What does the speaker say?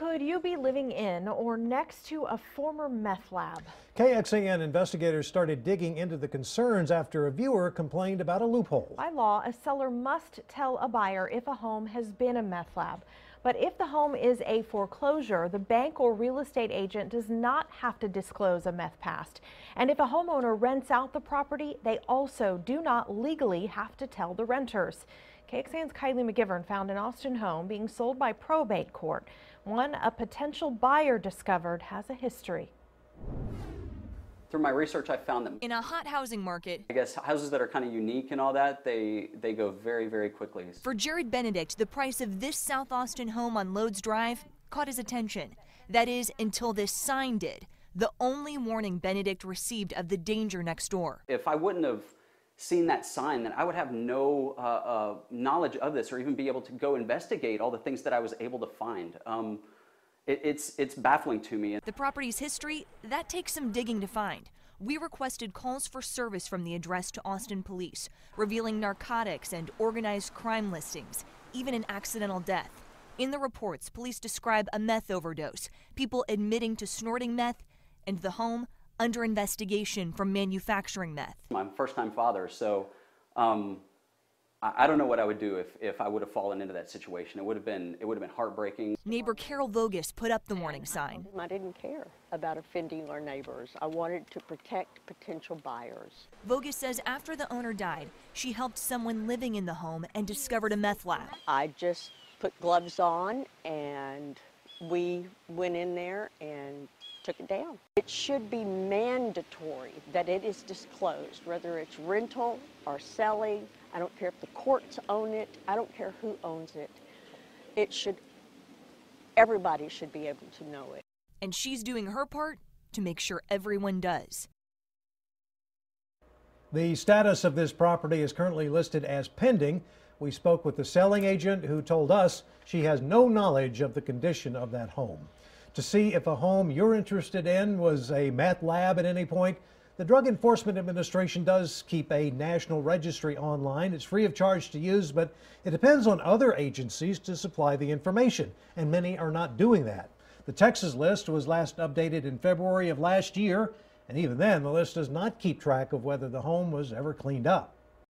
Could you be living in or next to a former meth lab? KXAN investigators started digging into the concerns after a viewer complained about a loophole. By law, a seller must tell a buyer if a home has been a meth lab. But if the home is a foreclosure, the bank or real estate agent does not have to disclose a meth past. And if a homeowner rents out the property, they also do not legally have to tell the renters. KXAN's Kylie McGivern found an Austin home being sold by probate court. One a potential buyer discovered has a history. Through my research, I found that in a hot housing market, I guess houses that are kind of unique and all that, they go very, very quickly. For Jared Benedict, the price of this South Austin home on Loads Drive caught his attention. That is, until this sign did, the only warning Benedict received of the danger next door. If I wouldn't have seen that sign, then I would have no knowledge of this or even be able to go investigate all the things that I was able to find. It's baffling to me. The property's history, that takes some digging to find. We requested calls for service from the address to Austin police, revealing narcotics and organized crime listings, even an accidental death. In the reports, police describe a meth overdose, people admitting to snorting meth, and the home under investigation for manufacturing meth. I'm a first-time father, so I don't know what I would do if I would have fallen into that situation. It would have been heartbreaking. Neighbor Carol Vogus put up the warning sign. I didn't care about offending our neighbors. I wanted to protect potential buyers. Vogus says after the owner died, she helped someone living in the home and discovered a meth lab. I just put gloves on and we went in there and took it down. It should be mandatory that it is disclosed, whether it's rental or selling. I don't care if the courts own it. I don't care who owns it. Everybody should be able to know it. And she's doing her part to make sure everyone does. The status of this property is currently listed as pending. We spoke with the selling agent who told us she has no knowledge of the condition of that home. To see if a home you're interested in was a meth lab at any point, the Drug Enforcement Administration does keep a national registry online. It's free of charge to use, but it depends on other agencies to supply the information, and many are not doing that. The Texas list was last updated in February of last year, and even then, the list does not keep track of whether the home was ever cleaned up.